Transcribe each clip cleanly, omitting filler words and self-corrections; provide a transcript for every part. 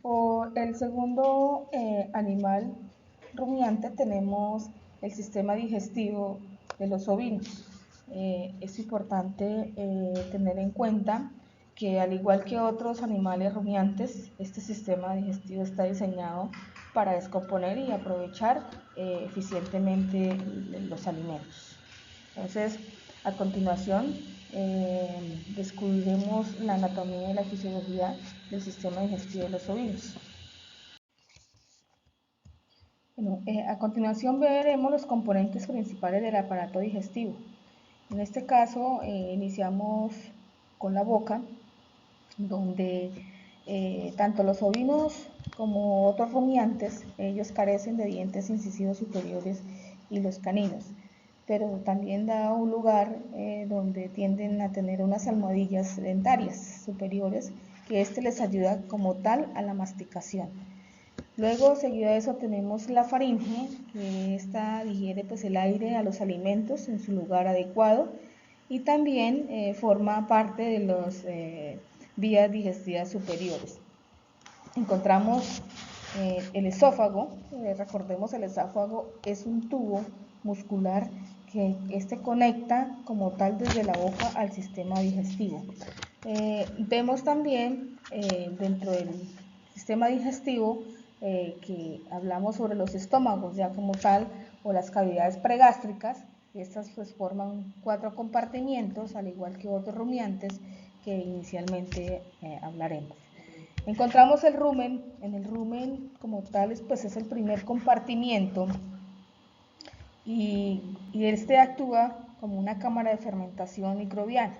Por el segundo animal rumiante tenemos el sistema digestivo de los ovinos. Es importante tener en cuenta que, al igual que otros animales rumiantes, este sistema digestivo está diseñado para descomponer y aprovechar eficientemente los alimentos. Entonces, a continuación, descubriremos la anatomía y la fisiología del sistema digestivo de los ovinos. Bueno, a continuación veremos los componentes principales del aparato digestivo. En este caso, iniciamos con la boca, donde tanto los ovinos como otros rumiantes, ellos carecen de dientes incisivos superiores y los caninos, pero también da un lugar donde tienden a tener unas almohadillas dentarias superiores, que les ayuda como tal a la masticación. Luego, seguido de eso, tenemos la faringe, que esta digiere pues el aire a los alimentos en su lugar adecuado, y también forma parte de las vías digestivas superiores. Encontramos el esófago. Recordemos, el esófago es un tubo muscular que conecta como tal desde la boca al sistema digestivo. Vemos también dentro del sistema digestivo que hablamos sobre los estómagos ya como tal, o las cavidades pregástricas. Estas pues forman 4 compartimientos, al igual que otros rumiantes que inicialmente hablaremos. Encontramos el rumen. En el rumen como tal pues es el primer compartimiento, y actúa como una cámara de fermentación microbiana.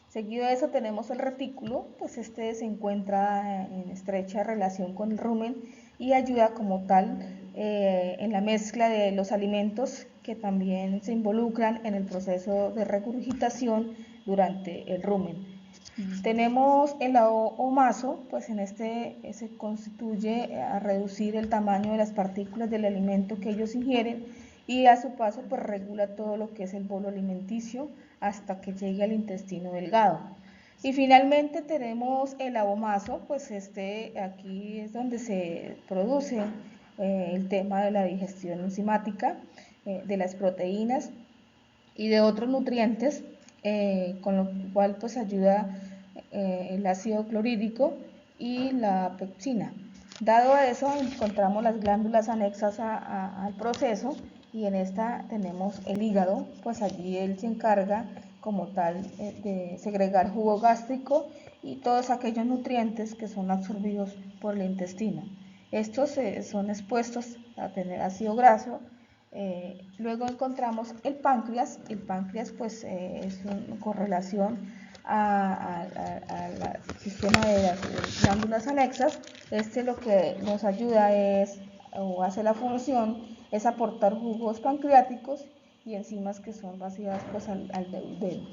Seguido de eso tenemos el retículo, pues se encuentra en estrecha relación con el rumen y ayuda como tal en la mezcla de los alimentos, que también se involucran en el proceso de regurgitación durante el rumen. Tenemos el omaso, pues se constituye a reducir el tamaño de las partículas del alimento que ellos ingieren, y a su paso pues regula todo lo que es el bolo alimenticio hasta que llegue al intestino delgado. Y finalmente tenemos el abomaso, pues aquí es donde se produce el tema de la digestión enzimática de las proteínas y de otros nutrientes, con lo cual pues ayuda el ácido clorhídrico y la pepsina. Dado eso, encontramos las glándulas anexas al proceso, y en esta tenemos el hígado, pues allí él se encarga como tal de segregar jugo gástrico y todos aquellos nutrientes que son absorbidos por el intestino. Estos son expuestos a tener ácido graso. Luego encontramos el páncreas. El páncreas pues es con relación al sistema de las glándulas anexas. Lo que nos ayuda o hace la función, es aportar jugos pancreáticos y enzimas que son vaciadas pues al deudel.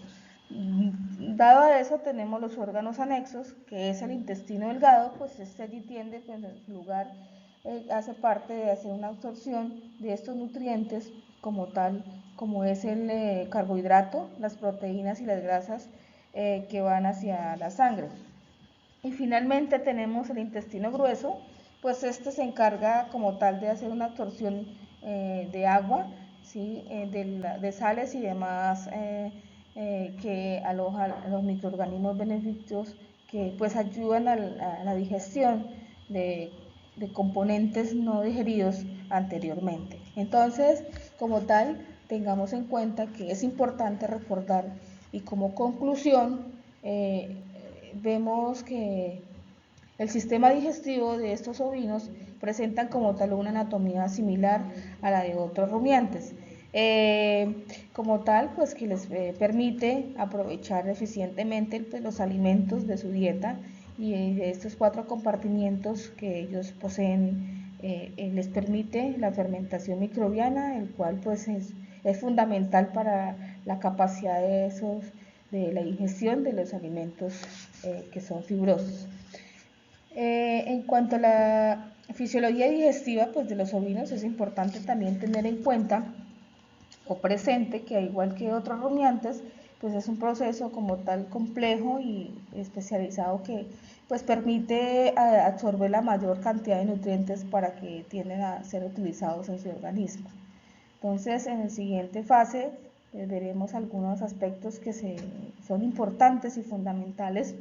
Dado a eso, tenemos los órganos anexos, que es el intestino delgado, pues allí tiende pues, en su lugar hace parte de hacer una absorción de estos nutrientes como tal, como es el carbohidrato, las proteínas y las grasas que van hacia la sangre. Y finalmente tenemos el intestino grueso, pues se encarga como tal de hacer una absorción de agua, ¿sí? De sales y demás que alojan los microorganismos beneficios, que pues ayudan a la digestión de componentes no digeridos anteriormente. Entonces, como tal, tengamos en cuenta que es importante recordar, y como conclusión, vemos que el sistema digestivo de estos ovinos presentan como tal una anatomía similar a la de otros rumiantes. Como tal, pues que les permite aprovechar eficientemente pues, los alimentos de su dieta, y de estos 4 compartimientos que ellos poseen les permite la fermentación microbiana, el cual pues es fundamental para la capacidad de la digestión de los alimentos que son fibrosos. En cuanto a la fisiología digestiva pues, de los ovinos, es importante también tener en cuenta o presente que, al igual que otros rumiantes, pues es un proceso como tal complejo y especializado, que pues permite absorber la mayor cantidad de nutrientes para que tienden a ser utilizados en su organismo. Entonces, en la siguiente fase veremos algunos aspectos que son importantes y fundamentales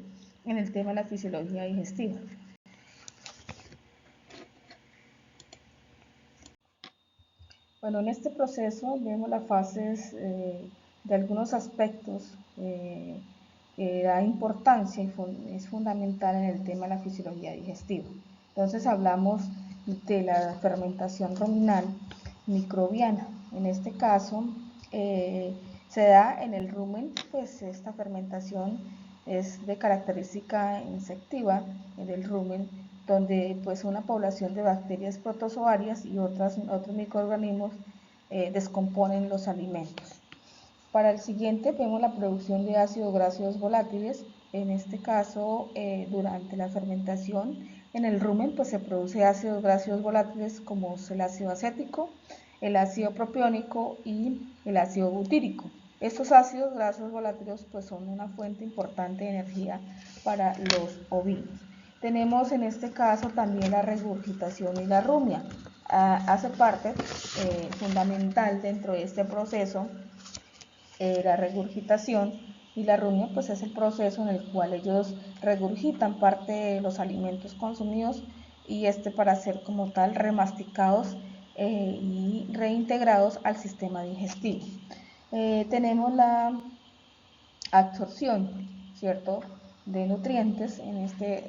en el tema de la fisiología digestiva. Bueno, en este proceso vemos las fases de algunos aspectos que da importancia y es fundamental en el tema de la fisiología digestiva. Entonces hablamos de la fermentación ruminal microbiana. En este caso se da en el rumen, pues esta fermentación es de característica insectiva en el rumen, donde pues una población de bacterias protozoarias y otros microorganismos descomponen los alimentos. Para el siguiente vemos la producción de ácidos grasos volátiles. En este caso, durante la fermentación en el rumen pues se produce ácidos grasos volátiles como el ácido acético, el ácido propiónico y el ácido butírico. Estos ácidos grasos volátiles pues son una fuente importante de energía para los ovinos. Tenemos en este caso también la regurgitación y la rumia. Hace parte fundamental dentro de este proceso la regurgitación, y la rumia pues es el proceso en el cual ellos regurgitan parte de los alimentos consumidos y para ser como tal remasticados y reintegrados al sistema digestivo. Tenemos la absorción, ¿cierto?, de nutrientes.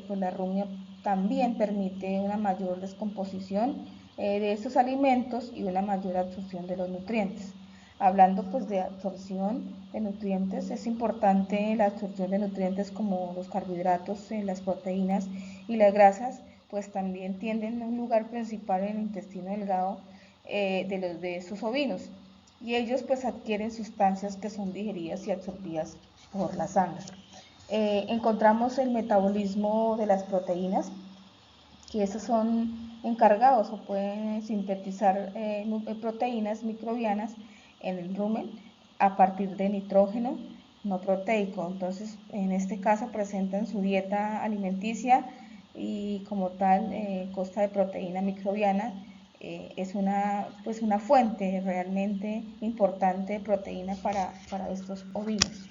Pues la rumia también permite una mayor descomposición de estos alimentos y una mayor absorción de los nutrientes. Hablando pues de absorción de nutrientes, es importante la absorción de nutrientes como los carbohidratos, las proteínas y las grasas, pues también tienen un lugar principal en el intestino delgado de estos ovinos, y ellos pues adquieren sustancias que son digeridas y absorbidas por la sangre. Encontramos el metabolismo de las proteínas, que esos son encargados o pueden sintetizar proteínas microbianas en el rumen a partir de nitrógeno no proteico. Entonces, en este caso presentan su dieta alimenticia y como tal consta de proteína microbiana. Es una fuente realmente importante de proteína para estos ovinos.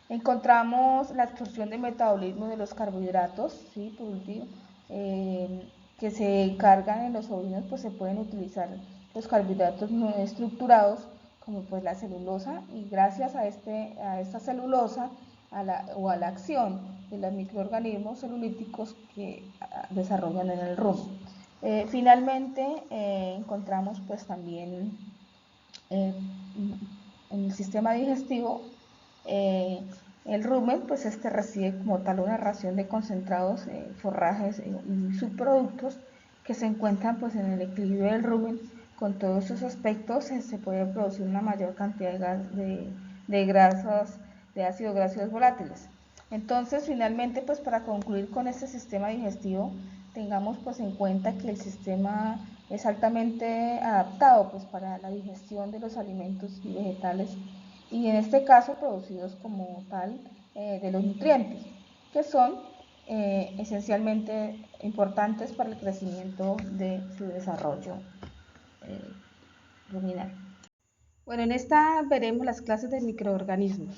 Encontramos la absorción de metabolismo de los carbohidratos, ¿sí? Por último, que se encargan en los ovinos, pues se pueden utilizar los carbohidratos no estructurados, como pues la celulosa, y gracias a esta celulosa o a la acción de los microorganismos celulíticos que desarrollan en el rumen. Finalmente encontramos pues también en el sistema digestivo el rumen, pues recibe como tal una ración de concentrados, forrajes y subproductos que se encuentran pues en el equilibrio del rumen. Con todos esos aspectos se puede producir una mayor cantidad de grasas, de ácidos grasos volátiles. Entonces, finalmente, pues para concluir con este sistema digestivo, tengamos pues en cuenta que el sistema es altamente adaptado pues para la digestión de los alimentos y vegetales, y en este caso producidos como tal de los nutrientes, que son esencialmente importantes para el crecimiento de su desarrollo ruminal. Bueno, en esta veremos las clases de microorganismos.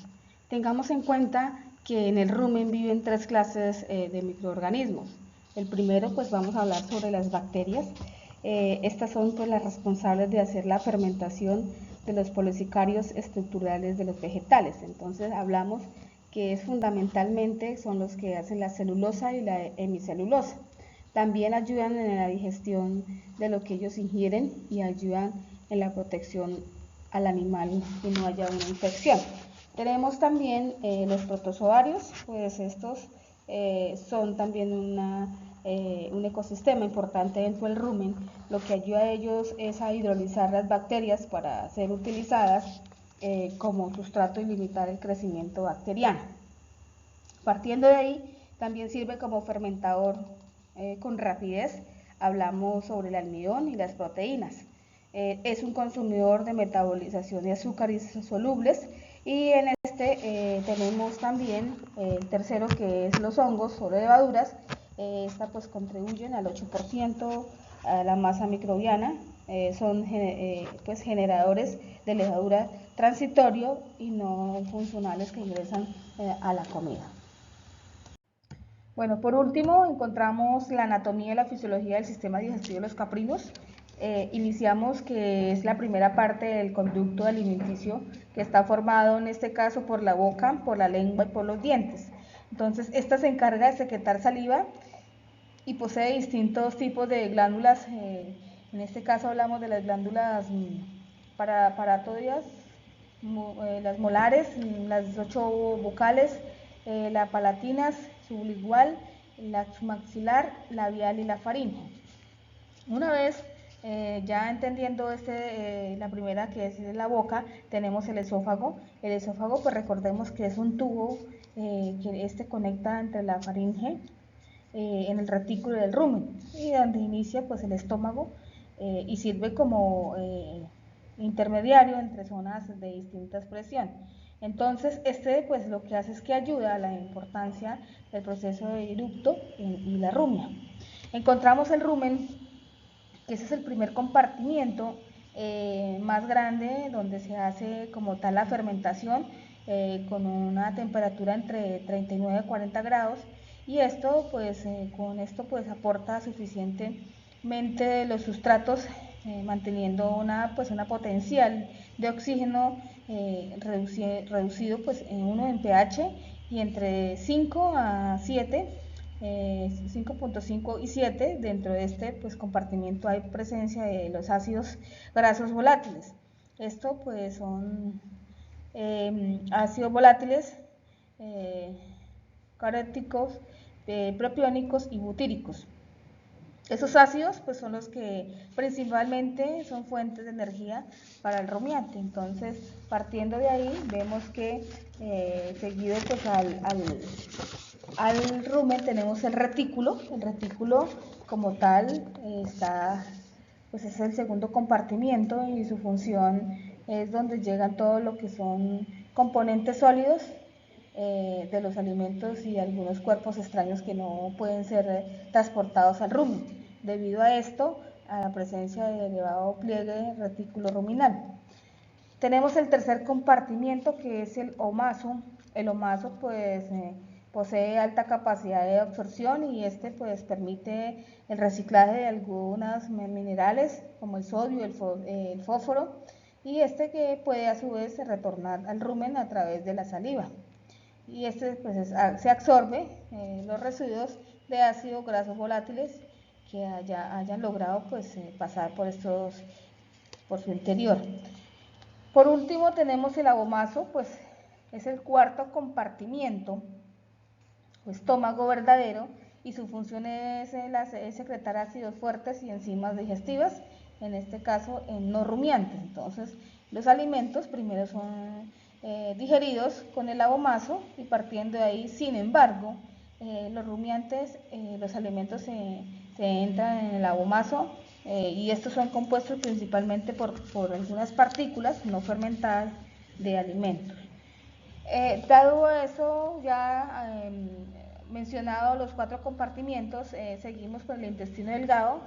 Tengamos en cuenta que en el rumen viven 3 clases de microorganismos. El primero, pues vamos a hablar sobre las bacterias. Estas son pues las responsables de hacer la fermentación de los polisacáridos estructurales de los vegetales. Entonces hablamos que fundamentalmente son los que hacen la celulosa y la hemicelulosa. También ayudan en la digestión de lo que ellos ingieren y ayudan en la protección al animal y no haya una infección. Tenemos también los protozoarios, pues estos son también un ecosistema importante dentro del rumen. Lo que ayuda a ellos es a hidrolizar las bacterias para ser utilizadas como sustrato y limitar el crecimiento bacteriano. Partiendo de ahí, también sirve como fermentador con rapidez. Hablamos sobre el almidón y las proteínas. Es un consumidor de metabolización de azúcares solubles, y en tenemos también el tercero, que es los hongos o levaduras. Esta pues contribuyen al 8% a la masa microbiana. Son pues generadores de levadura transitorio y no funcionales que ingresan a la comida. Bueno, por último encontramos la anatomía y la fisiología del sistema digestivo de los caprinos. Iniciamos que es la primera parte del conducto alimenticio, que está formado en este caso por la boca, por la lengua y por los dientes. Entonces, esta se encarga de secretar saliva y posee distintos tipos de glándulas. En este caso hablamos de las glándulas paratoides, las molares, las 8 bucales, la palatinas, sublingual, la maxilar, labial y la faríngea. Una vez ya entendiendo la primera, que es la boca, tenemos el esófago. El esófago, pues recordemos que es un tubo que conecta entre la faringe en el retículo del rumen, y donde inicia pues el estómago, y sirve como intermediario entre zonas de distinta expresión. Entonces, pues lo que hace es que ayuda a la importancia del proceso de eructo y la rumia. Encontramos el rumen, que ese es el primer compartimiento más grande, donde se hace como tal la fermentación con una temperatura entre 39 y 40 grados, y esto pues con esto pues aporta suficientemente los sustratos, manteniendo una potencial de oxígeno reducido pues en 1 en pH y entre 5 a 7, 5.5 y 7. Dentro de pues compartimiento hay presencia de los ácidos grasos volátiles. Esto pues son ácidos volátiles caréticos, propiónicos y butíricos. Esos ácidos pues son los que principalmente son fuentes de energía para el rumiante. Entonces, partiendo de ahí, vemos que seguido pues al rumen tenemos el retículo. El retículo como tal pues es el segundo compartimiento, y su función es donde llegan todo lo que son componentes sólidos de los alimentos y algunos cuerpos extraños que no pueden ser transportados al rumen. Debido a esto, a la presencia de elevado pliegue retículo ruminal. Tenemos el tercer compartimiento, que es el omaso. El omaso pues posee alta capacidad de absorción, y pues permite el reciclaje de algunos minerales como el sodio, el fósforo, y que puede a su vez retornar al rumen a través de la saliva. Y pues se absorbe los residuos de ácidos grasos volátiles que hayan logrado pues pasar por su interior. Por último tenemos el abomaso, pues es el cuarto compartimiento o estómago verdadero, y su función es secretar ácidos fuertes y enzimas digestivas, en este caso no rumiantes. Entonces, los alimentos primero son digeridos con el abomaso, y partiendo de ahí, sin embargo, los rumiantes, los alimentos se entran en el abomaso, y estos son compuestos principalmente por algunas partículas no fermentadas de alimentos. Dado eso, ya mencionado los 4 compartimientos, seguimos con el intestino delgado.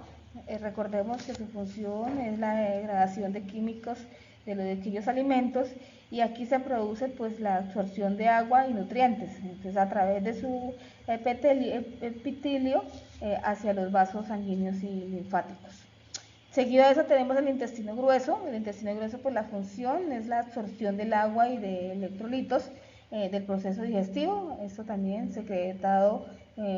Recordemos que su función es la degradación de químicos de aquellos alimentos, y aquí se produce pues la absorción de agua y nutrientes, entonces a través de su epitelio hacia los vasos sanguíneos y linfáticos. Seguido de eso tenemos el intestino grueso. El intestino grueso pues la función es la absorción del agua y de electrolitos del proceso digestivo. Esto también secretado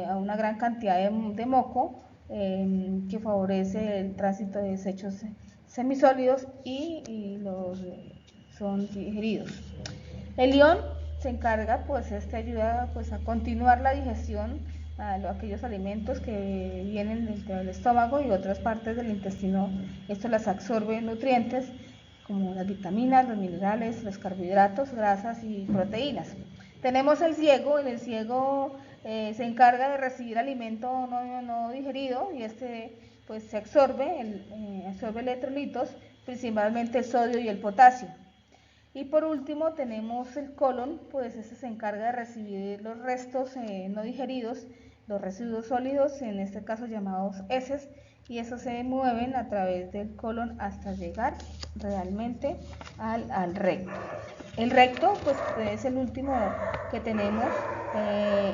a una gran cantidad de moco que favorece el tránsito de desechos semisólidos y son digeridos. El ion se encarga, pues ayuda pues a continuar la digestión a aquellos alimentos que vienen dentro del estómago y otras partes del intestino. Esto las absorbe nutrientes como las vitaminas, los minerales, los carbohidratos, grasas y proteínas. Tenemos el ciego. En el ciego se encarga de recibir alimento no digerido, y pues se absorbe electrolitos, principalmente el sodio y el potasio. Y por último tenemos el colon, pues este se encarga de recibir los restos no digeridos, los residuos sólidos, en este caso llamados heces, y esos se mueven a través del colon hasta llegar realmente al recto. El recto pues es el último que tenemos.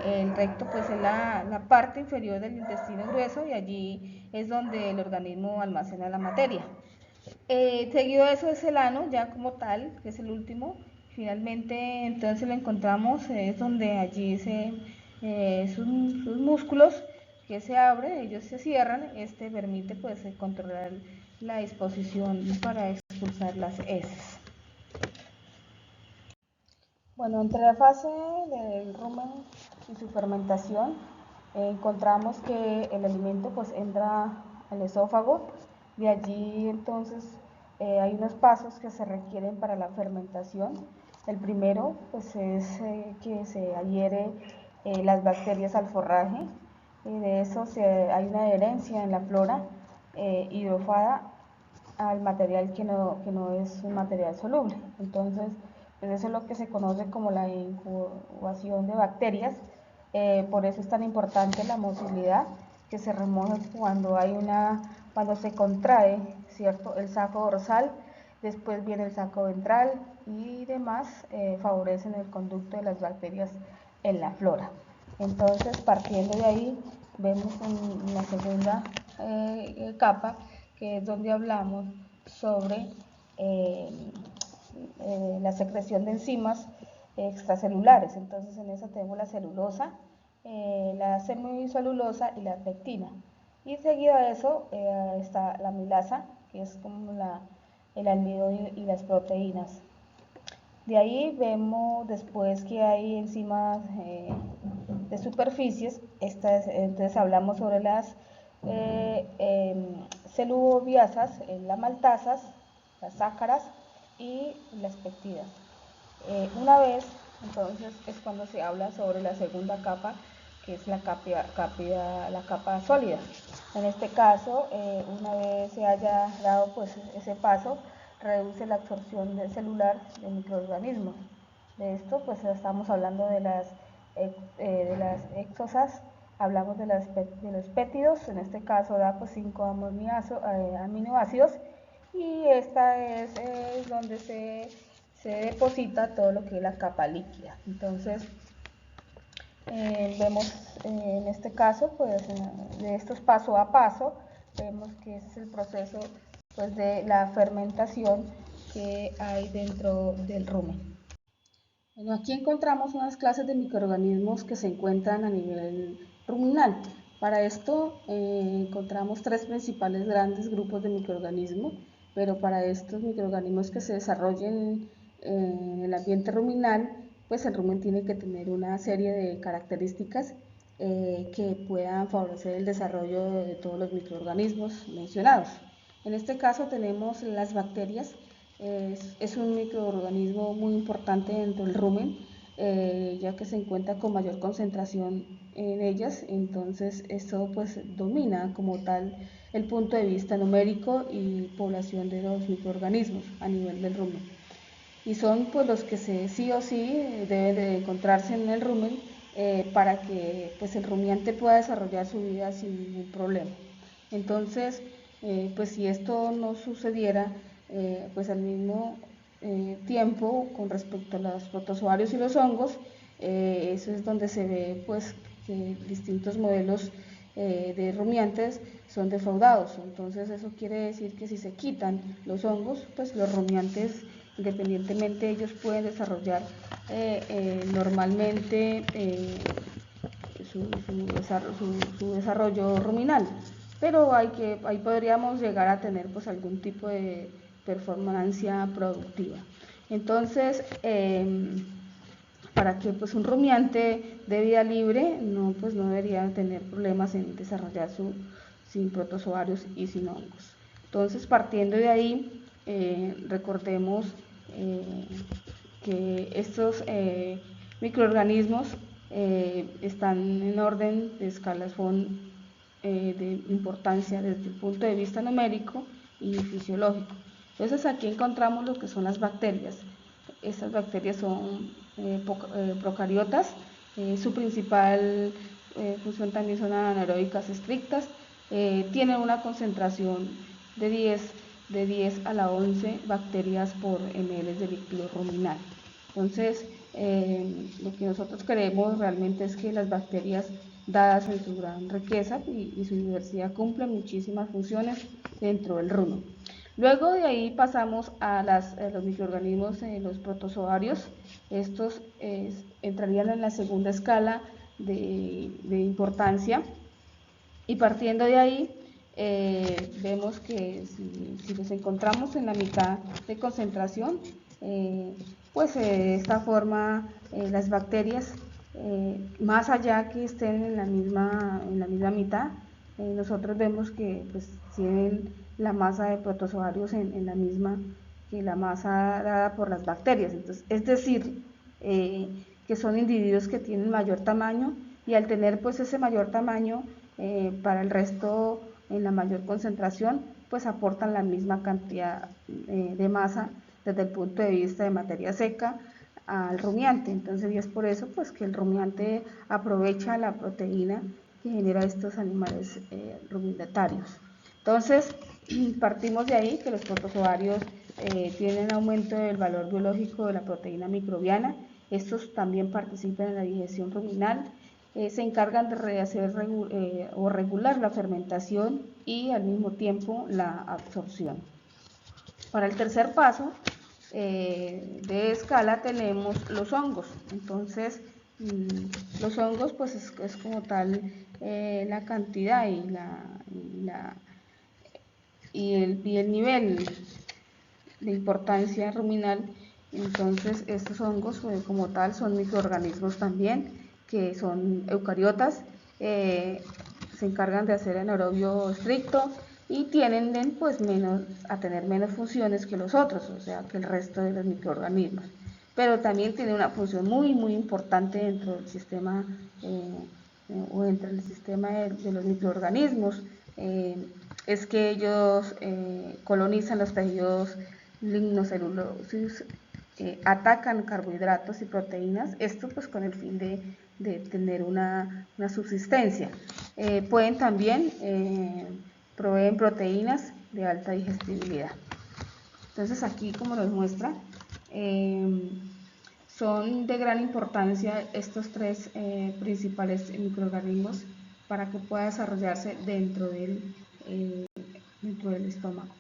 El recto pues es la parte inferior del intestino grueso, y allí es donde el organismo almacena la materia. Seguido de eso es el ano, ya como tal, que es el último. Finalmente entonces lo encontramos, es donde allí sus músculos que se abren, ellos se cierran. Este permite pues controlar la disposición para expulsar las heces. Bueno, entre la fase del rumen y su fermentación, encontramos que el alimento pues entra al esófago. De allí entonces hay unos pasos que se requieren para la fermentación. El primero pues es que se adhiere las bacterias al forraje, y de eso hay una adherencia en la flora hidrofada al material que no es un material soluble. Entonces, pues eso es lo que se conoce como la incubación de bacterias. Por eso es tan importante la motilidad, que se remoje cuando se contrae, ¿cierto?, el saco dorsal. Después viene el saco ventral y demás, favorecen el conducto de las bacterias en la flora. Entonces, partiendo de ahí, vemos en la segunda capa, que es donde hablamos sobre la secreción de enzimas extracelulares. Entonces, en esa tenemos la celulosa, la semicelulosa y la pectina. Y seguido a eso está la amilasa, que es como el almidón y las proteínas. De ahí vemos después que hay enzimas de superficies. Entonces hablamos sobre las celulobiasas, las maltasas, las sácaras y las peptidas. Una vez, entonces, es cuando se habla sobre la segunda capa, que es la capa sólida. En este caso, una vez se haya dado pues ese paso, reduce la absorción celular de microorganismos. De esto pues estamos hablando de las exosas, hablamos de los péptidos. En este caso da pues 5 aminoácidos, y esta es donde se deposita todo lo que es la capa líquida. Entonces vemos en este caso pues de estos paso a paso, vemos que ese es el proceso pues de la fermentación que hay dentro del rumen. Bueno, aquí encontramos unas clases de microorganismos que se encuentran a nivel ruminal. Para esto encontramos tres principales grandes grupos de microorganismos, pero para estos microorganismos que se desarrollen en el ambiente ruminal, pues el rumen tiene que tener una serie de características que puedan favorecer el desarrollo de todos los microorganismos mencionados. En este caso tenemos las bacterias. Es un microorganismo muy importante dentro del rumen, ya que se encuentra con mayor concentración en ellas. Entonces esto pues domina como tal el punto de vista numérico y población de los microorganismos a nivel del rumen, y son pues los que sí o sí deben de encontrarse en el rumen para que pues el rumiante pueda desarrollar su vida sin ningún problema. Entonces pues si esto no sucediera, pues al mismo tiempo con respecto a los protozoarios y los hongos, eso es donde se ve pues que distintos modelos de rumiantes son defraudados. Entonces eso quiere decir que si se quitan los hongos, pues los rumiantes, independientemente, ellos pueden desarrollar normalmente su desarrollo ruminal, pero ahí podríamos llegar a tener pues algún tipo de performance productiva. Entonces para que pues un rumiante de vida libre no debería tener problemas en desarrollar sin protozoarios y sin hongos. Entonces, partiendo de ahí, recordemos que estos microorganismos están en orden de escalafón de importancia desde el punto de vista numérico y fisiológico. Entonces aquí encontramos lo que son las bacterias. Estas bacterias son procariotas. Su principal función también son anaeróbicas estrictas. Tienen una concentración de 10 a la 11 bacterias por ml de líquido ruminal. Entonces, lo que nosotros queremos realmente es que las bacterias, dadas en su gran riqueza y su diversidad, cumplen muchísimas funciones dentro del rumen. Luego de ahí pasamos a los microorganismos, los protozoarios. Estos entrarían en la segunda escala de importancia, y partiendo de ahí vemos que si los encontramos en la mitad de concentración, pues de esta forma las bacterias, más allá que estén en la misma mitad, nosotros vemos que pues tienen la masa de protozoarios en la misma que la masa dada por las bacterias. Entonces, es decir, que son individuos que tienen mayor tamaño, y al tener pues ese mayor tamaño, para el resto en la mayor concentración, pues aportan la misma cantidad de masa desde el punto de vista de materia seca al rumiante. Entonces, y es por eso pues que el rumiante aprovecha la proteína que genera estos animales ruminatarios. Entonces, partimos de ahí que los protozoarios tienen aumento del valor biológico de la proteína microbiana. Estos también participan en la digestión ruminal, se encargan de hacer o regular la fermentación y al mismo tiempo la absorción. Para el tercer paso de escala tenemos los hongos. Entonces, los hongos pues es como tal la cantidad y el nivel de importancia ruminal. Entonces, estos hongos como tal son microorganismos también, que son eucariotas, se encargan de hacer anaerobio estricto y tienden pues a tener menos funciones que los otros, o sea, que el resto de los microorganismos. Pero también tiene una función muy importante dentro del sistema o entre el sistema de los microorganismos. Es que ellos colonizan los tejidos lignocelulosos, atacan carbohidratos y proteínas, esto pues con el fin de tener una subsistencia. Pueden también proveen proteínas de alta digestibilidad. Entonces, aquí, como nos muestra, son de gran importancia estos tres principales microorganismos para que pueda desarrollarse dentro del estómago.